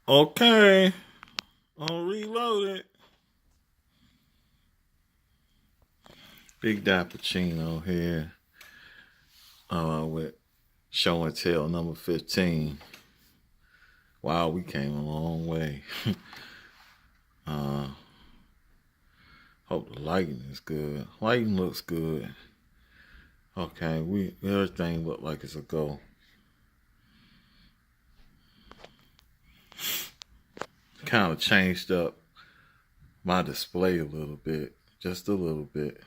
Okay, I'll reload it. Big Dappuccino here with Show and Tell number 15. Wow, we came a long way. uh, Hope the lighting is good. Lighting looks good. Okay, everything look like it's a go. Kind of changed up my display a little bit, just a little bit.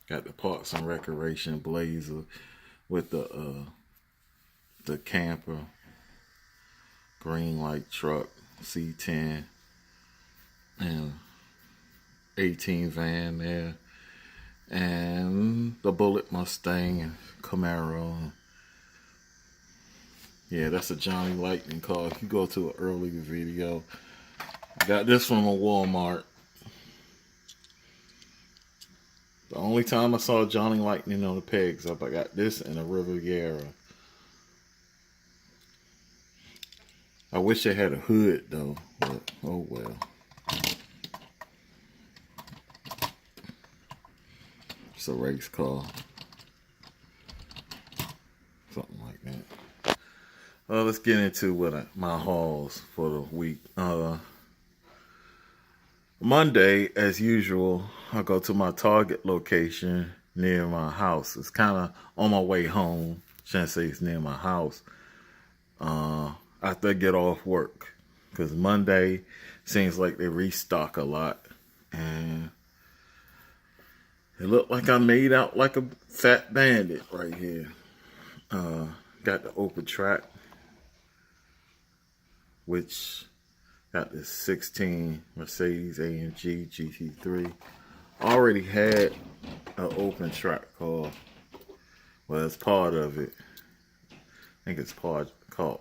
Got the Parks and Recreation blazer with the camper, Greenlight truck, C10, and 18 van there, and the Bullet Mustang and Camaro. Yeah, that's a Johnny Lightning car. If you go to an earlier video, I got this from a Walmart. The only time I saw Johnny Lightning on the pegs up, I got this and a Riviera. I wish it had a hood though, but oh well. It's a race car. Something like that. Let's get into my hauls for the week. Monday, as usual, I go to my Target location near my house. It's kind of on my way home. Shouldn't say it's near my house. After I get off work, because Monday seems like they restock a lot, and it looked like I made out like a fat bandit right here. Got the open track, which got this 16 Mercedes AMG GT3. Already had an open track car. Well, it's part of it. I think it's called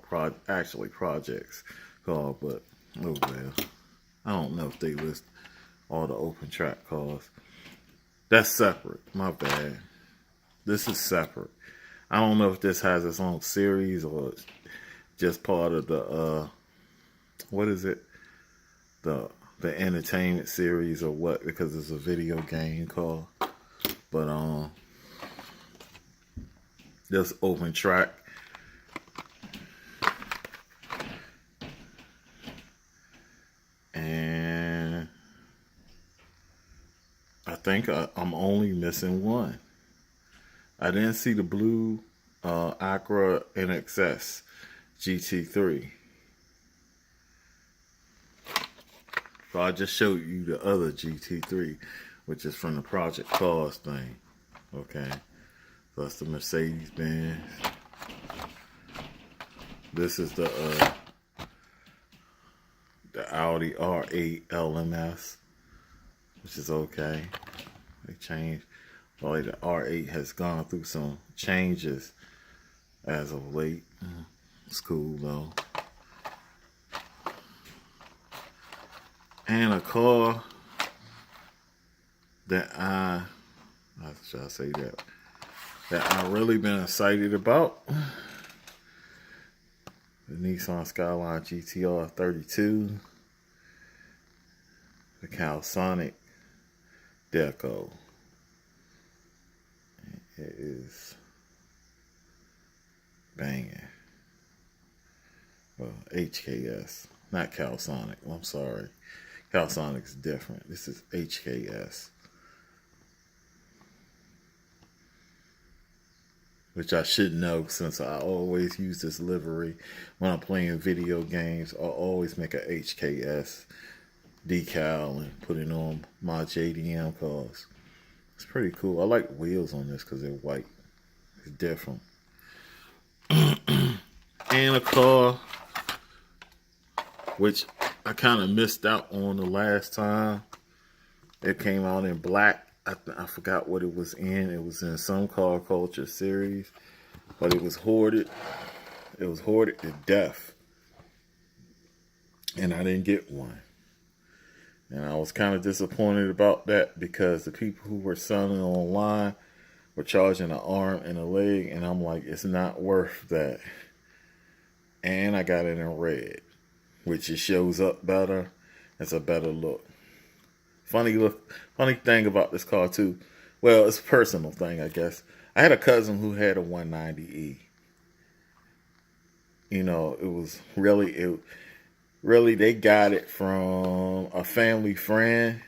Projects car, but oh well. I don't know if they list all the open track cars. That's separate. My bad. This is separate. I don't know if this has its own series or it's just part of the what is it? The entertainment series or what, because it's a video game car. But this open track. And I think I'm only missing one. I didn't see the blue Acura NXS GT3. So I just showed you the other GT3, which is from the Project Cars thing. Okay. So that's the Mercedes Benz. This is the Audi R8 LMS, which is okay. They changed. Well, the R8 has gone through some changes as of late. It's cool though. And a car that I should say that I really been excited about. The Nissan Skyline GTR 32. The Calsonic Deco. It is banging. Well, HKS, not Calsonic. I'm sorry. Calsonic's different. This is HKS. Which I should know since I always use this livery when I'm playing video games. I'll always make a HKS decal and put it on my JDM cars. It's pretty cool. I like wheels on this because they're white. It's different. And a car which I kind of missed out on the last time. It came out in black. I forgot what it was in. It was in some car culture series, but it was hoarded. It was hoarded to death, and I didn't get one. And I was kind of disappointed about that because the people who were selling online were charging an arm and a leg, and I'm like, it's not worth that. and I got it in red, which it shows up better. It's a better look. Funny thing about this car too. Well, it's a personal thing, I guess. I had a cousin who had a 190E. You know, it really they got it from a family friend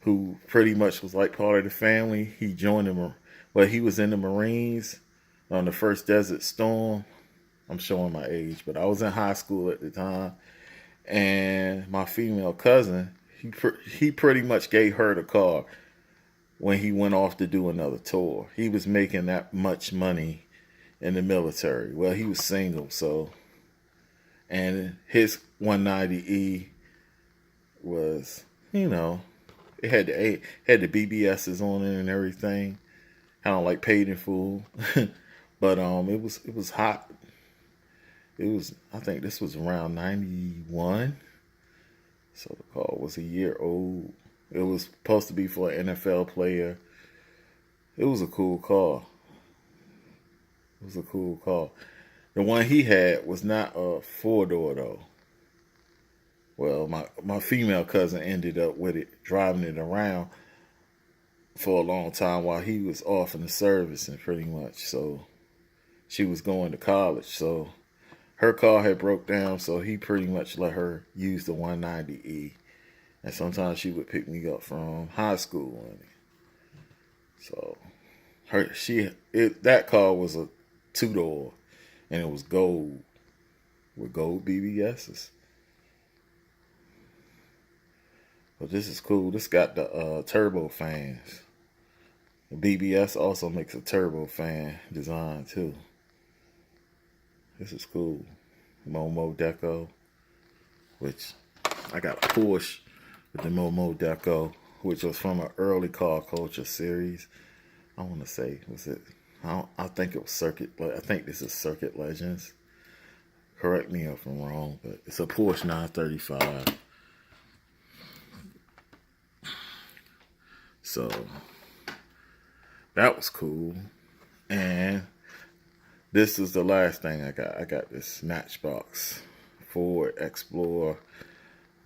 who pretty much was like part of the family. He joined them. Well, he was in the Marines on the first Desert Storm. I'm showing my age, but I was in high school at the time, and my female cousin, he pretty much gave her the car when he went off to do another tour. He was making that much money in the military. Well, he was single, so, and his 190E was, it had the BBSs on it and everything, kind of like Paid in Full, but it was hot. I think this was around 91, so the car was a year old. It was supposed to be for an NFL player. It was a cool car. The one he had was not a 4-door though. Well, my female cousin ended up with it, driving it around for a long time while he was off in the service, and pretty much, so she was going to college, so her car had broke down, so he pretty much let her use the 190E. And sometimes she would pick me up from high school in it. So that car was a 2-door, and it was gold with gold BBSs. But this is cool. This got the turbo fans. The BBS also makes a turbo fan design too. This is cool. Momo Deco, which I got a Porsche with the Momo Deco, which was from an early car culture series. I want to say, was it? I think it was Circuit. I think this is Circuit Legends. Correct me if I'm wrong, but it's a Porsche 935. So that was cool. And this is the last thing I got. I got this Matchbox Ford Explorer.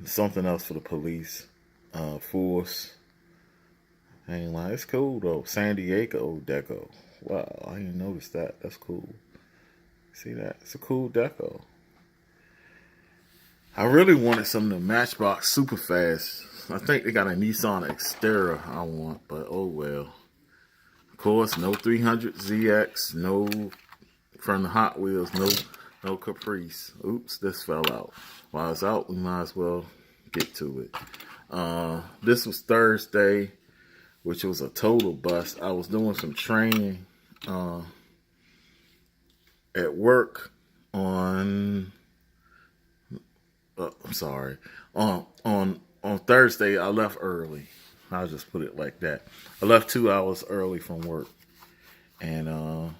Something else for the police force. I ain't lying. It's cool though. San Diego deco. Wow, I didn't notice that. That's cool. See that? It's a cool deco. I really wanted some of the Matchbox super fast. I think they got a Nissan Xterra I want, but oh well. Of course, no 300ZX, no from the Hot Wheels, no Caprice. Oops, this fell out. While it's out, we might as well get to it. This was Thursday, which was a total bust. I was doing some training at work on on Thursday. I left early. I'll just put it like that. I left 2 hours early from work and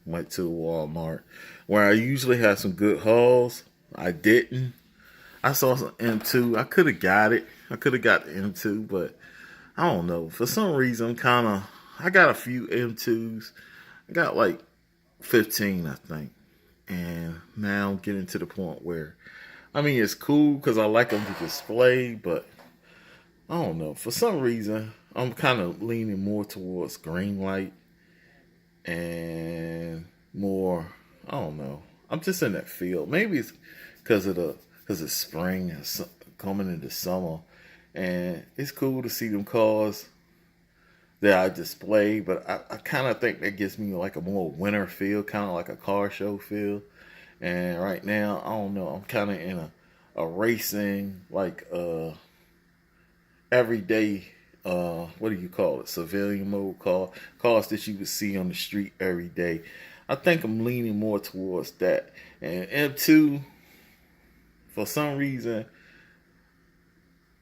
went to Walmart where I usually have some good hauls. I didn't. I saw some M2. I could have got it. I could have got the M2, but I don't know. For some reason, I got a few M2s. I got like 15, I think. And now I'm getting to the point where, I mean, it's cool because I like them to display, but I don't know. For some reason, I'm kind of leaning more towards Greenlight and more, I don't know. I'm just in that field. Maybe it's because it's spring and coming into summer, and it's cool to see them cars that I display. But I kind of think that gives me like a more winter feel, kind of like a car show feel. And right now, I don't know. I'm kind of in a racing like everyday. What do you call it? Civilian mode cars that you would see on the street every day. I think I'm leaning more towards that. And M2, for some reason,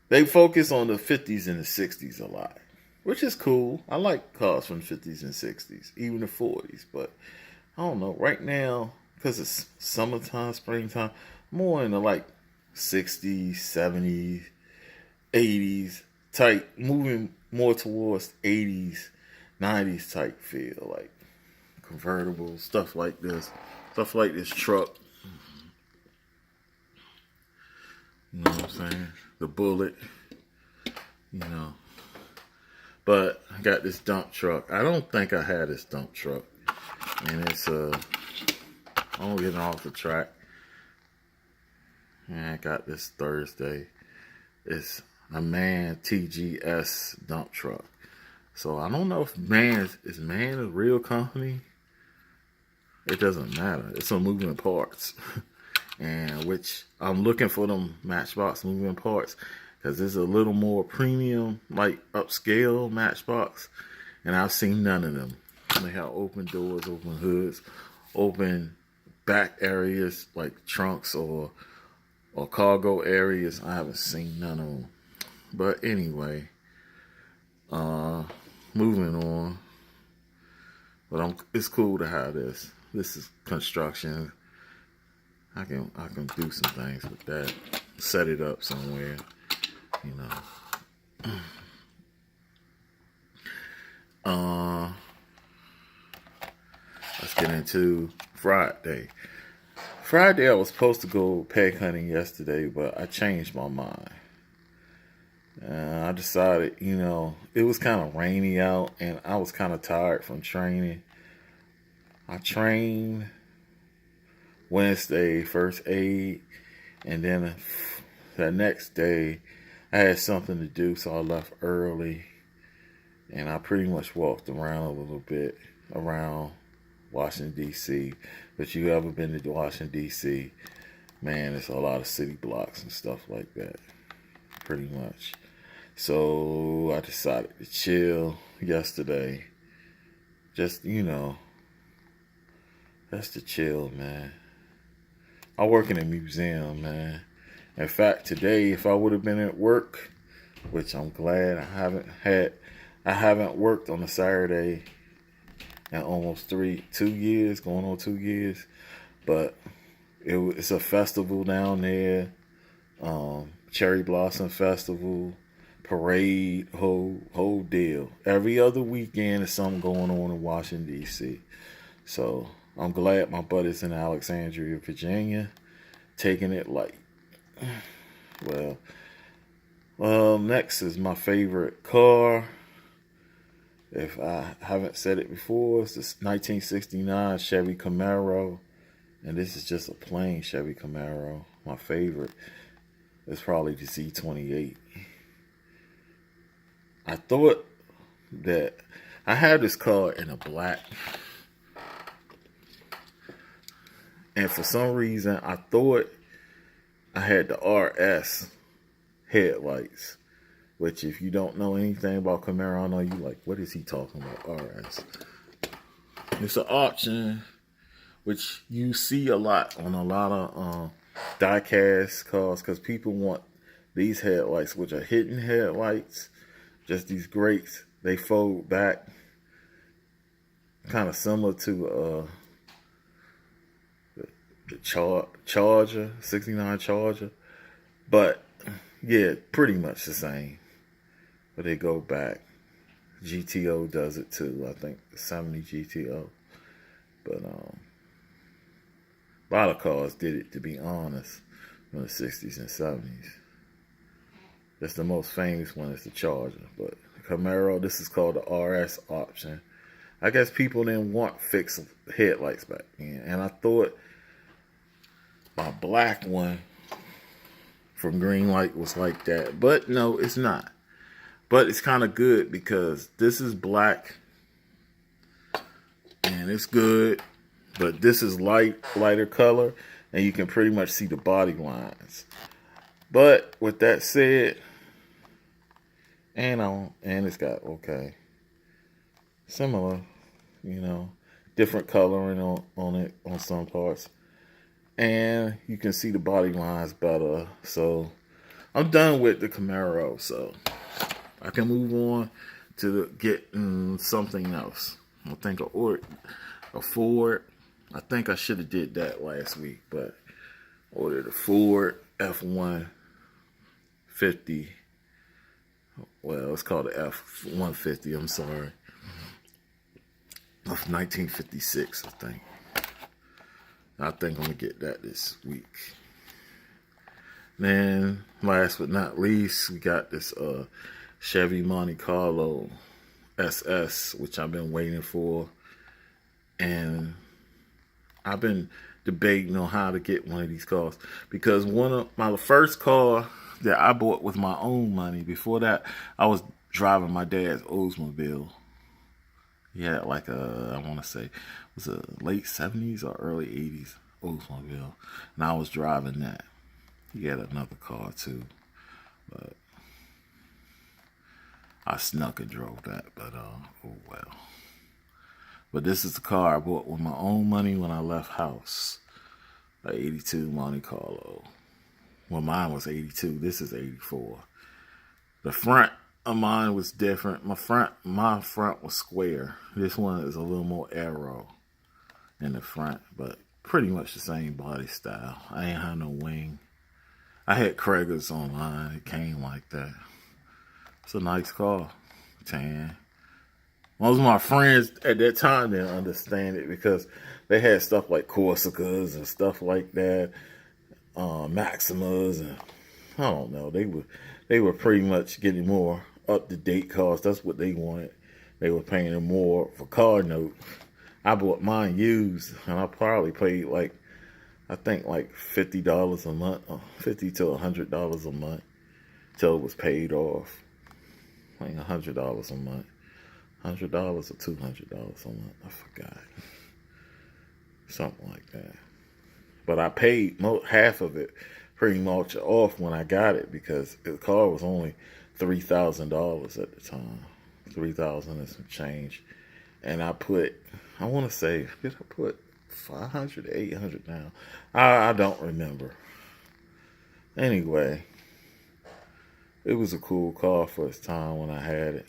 they focus on the 50s and the 60s a lot, which is cool. I like cars from the 50s and 60s, even the 40s. But I don't know. Right now, because it's summertime, springtime, more in the like 60s, 70s, 80s type, moving more towards 80s, 90s type feel, like convertibles, stuff like this truck. You know what I'm saying? The Bullet, you know. But I got this dump truck. I don't think I had this dump truck. And it's I'm getting off the track. And I got this Thursday. It's a MAN TGS dump truck. So I don't know if is MAN a real company? It doesn't matter. It's some moving parts. And which I'm looking for them Matchbox moving parts because it's a little more premium, like upscale Matchbox, and I've seen none of them. They have open doors, open hoods, open back areas like trunks or cargo areas. I haven't seen none of them. But anyway, moving on. But it's cool to have this. This is construction. I can do some things with that. Set it up somewhere, you know. Let's get into Friday. Friday I was supposed to go peg hunting yesterday, but I changed my mind. I decided, you know, it was kind of rainy out and I was kind of tired from training. I trained Wednesday, first aid, and then the next day I had something to do, so I left early, and I pretty much walked around a little bit around Washington, D.C. If you ever been to Washington, D.C., man, it's a lot of city blocks and stuff like that, pretty much. So I decided to chill yesterday. Just, you know, that's to chill, man. I work in a museum, man. In fact, today, if I would have been at work, which I'm glad I haven't worked on a Saturday in almost 2 years, going on 2 years. But it's a festival down there, Cherry Blossom Festival, parade, whole deal. Every other weekend is something going on in Washington, D.C. So I'm glad my buddy's in Alexandria, Virginia, taking it light. Well, next is my favorite car. If I haven't said it before, it's this 1969 Chevy Camaro. And this is just a plain Chevy Camaro. My favorite is probably the Z28. I thought that I had this car in a black. And for some reason, I thought I had the RS headlights. Which, if you don't know anything about Camaro, I know you like, what is he talking about, RS? It's an option which you see a lot on a lot of die-cast cars because people want these headlights, which are hidden headlights. Just these grates, they fold back, kind of similar to the Charger, 69 Charger. But, yeah, pretty much the same. But they go back. GTO does it too. I think the 70 GTO. But a lot of cars did it, to be honest, in the 60s and 70s. That's the most famous one is the Charger. But Camaro, this is called the RS option. I guess people didn't want fixed headlights back then. And I thought my black one from Greenlight was like that. But no, it's not. But it's kind of good because this is black and it's good. But this is lighter color, and you can pretty much see the body lines. But with that said, and it's got similar, you know, different coloring on it on some parts, and you can see the body lines better. So I'm done with the Camaro, so I can move on to getting something else. I think I ordered a Ford. I think I should have did that last week, but ordered a Ford F-150. Well, it's called the F-150, I'm sorry. Of 1956, I think. I think I'm going to get that this week. Then, last but not least, we got this Chevy Monte Carlo SS, which I've been waiting for, and I've been debating on how to get one of these cars because one of my first car that I bought with my own money. Before that, I was driving my dad's Oldsmobile. He had like I want to say, was it late 70s or early 80s Oldsmobile, and I was driving that. He had another car too, but I snuck and drove that. But oh well. But this is the car I bought with my own money when I left house. A 82 Monte Carlo. Well, mine was 82. This is 84. The front of mine was different. My front was square. This one is a little more arrow in the front, but pretty much the same body style. I ain't had no wing. I had Craigers online. It came like that. It's a nice car. Tan. Most of my friends at that time didn't understand it because they had stuff like Corsicas and stuff like that, Maximas, and I don't know. They were pretty much getting more up to date cars. That's what they wanted. They were paying more for car note. I bought mine used, and I probably paid I think like $50 a month, $50 to $100 a month, till it was paid off. Like $100 a month. $100 or $200 a month. I forgot. Something like that. But I paid half of it pretty much off when I got it because the car was only $3,000 at the time. $3,000 and some change. And I want to say, did I put 500, 800 down? I don't remember. Anyway, it was a cool car for its time when I had it.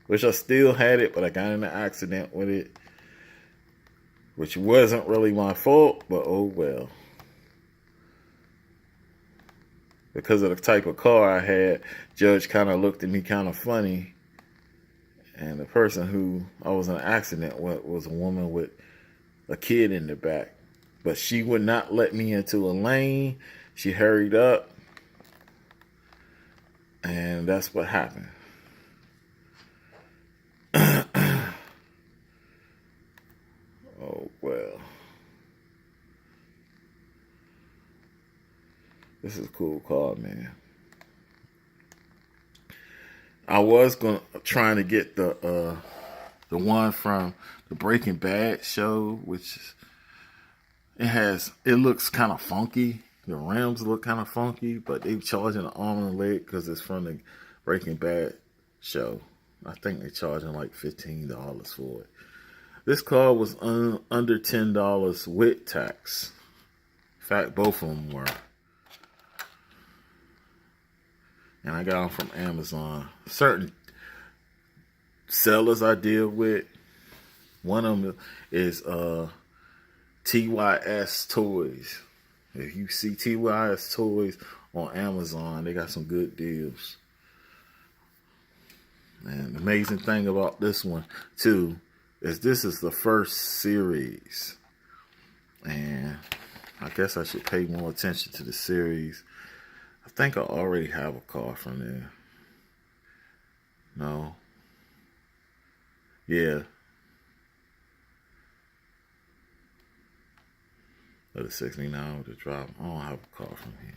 Wish I still had it, but I got in an accident with it, which wasn't really my fault, but oh well. Because of the type of car I had, Judge kind of looked at me kind of funny. And the person who I was in an accident with was a woman with a kid in the back. But she would not let me into a lane. She hurried up. And that's what happened. Oh, well. This is a cool car, man. I was trying to get the one from the Breaking Bad show, which it looks kind of funky. The rims look kind of funky, but they charging an arm and a leg because it's from the Breaking Bad show. I think they're charging like $15 for it. This car was under $10 with tax. In fact, both of them were. And I got them from Amazon. Certain sellers I deal with, one of them is TYS Toys. If you see TYS Toys on Amazon, they got some good deals. And the amazing thing about this one, too, is this is the first series. And I guess I should pay more attention to the series. I think I already have a car from there. No. Yeah. Let it 69 with the drop. I don't have a car from here.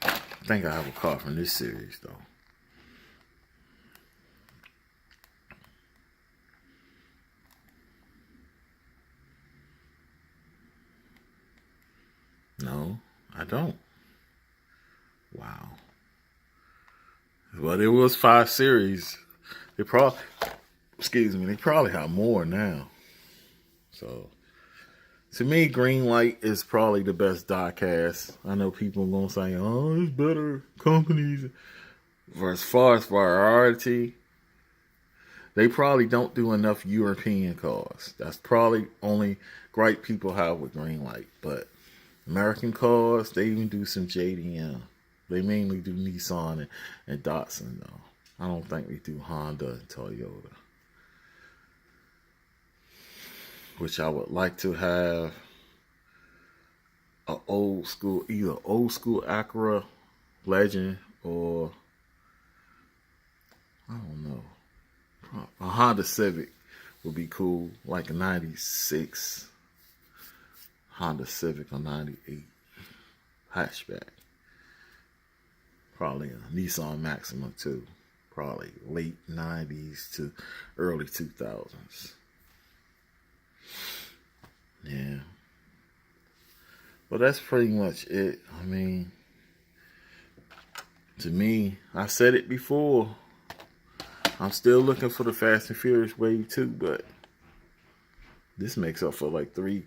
I think I have a car from this series, though. No, I don't. Wow. Well, there was 5 series. They probably have more now. So, to me, Greenlight is probably the best diecast. I know people are going to say, oh, there's better companies. For as far as variety, they probably don't do enough European cars. That's probably only gripe people have with Greenlight. But American cars, they even do some JDM. They mainly do Nissan and Datsun, though. I don't think they do Honda and Toyota. Which I would like to have either old school Acura Legend, or I don't know. A Honda Civic would be cool, like a 96 Honda Civic or 98 hatchback. Probably a Nissan Maxima too. Probably late 90s to early 2000s. Yeah. But that's pretty much it. I mean, to me, I said it before. I'm still looking for the Fast and Furious Wave 2, but this makes up for like three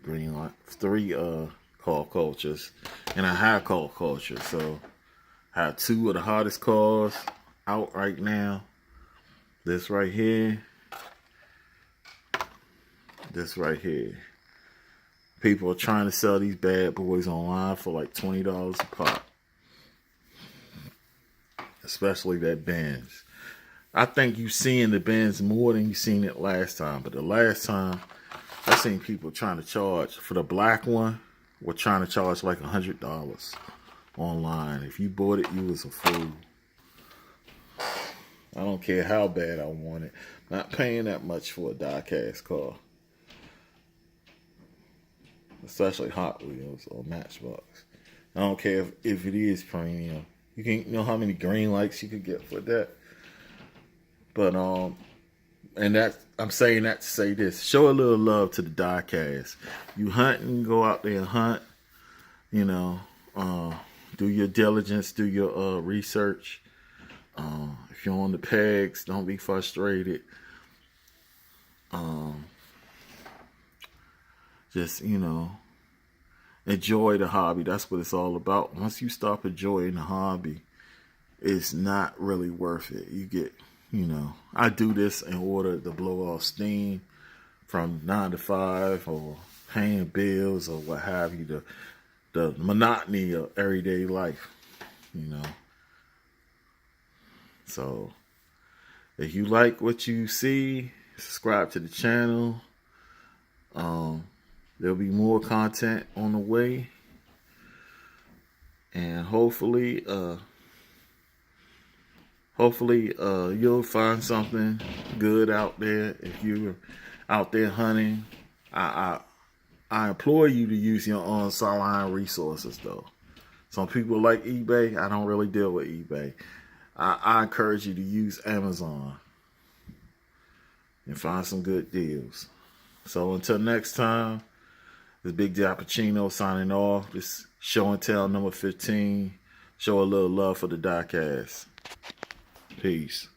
car cultures and a high car culture. So I have two of the hottest cars out right now. This right here. This right here. People are trying to sell these bad boys online for like $20 a pop. Especially that Benz. I think you've seen the Benz more than you've seen it last time. But the last time, I seen people trying to charge for the black one. Were trying to charge like $100 online. If you bought it, you was a fool. I don't care how bad I want it. Not paying that much for a die-cast car. Especially Hot Wheels or Matchbox. I don't care if it is premium. You can know how many Greenlights you could get for that. But and that I'm saying that to say this: show a little love to the die-cast. You hunting, go out there and hunt. You know, do your diligence, do your research. If you're on the pegs, don't be frustrated. Just, enjoy the hobby. That's what it's all about. Once you stop enjoying the hobby, it's not really worth it. You get, I do this in order to blow off steam from 9 to 5 or paying bills or what have you, the monotony of everyday life, So if you like what you see, subscribe to the channel. There'll be more content on the way. And hopefully you'll find something good out there. If you're out there hunting, I implore you to use your own online resources, though. Some people like eBay. I don't really deal with eBay. I encourage you to use Amazon and find some good deals. So until next time, this Big Diappuccino signing off. This show and tell number 15. Show a little love for the diecast. Peace.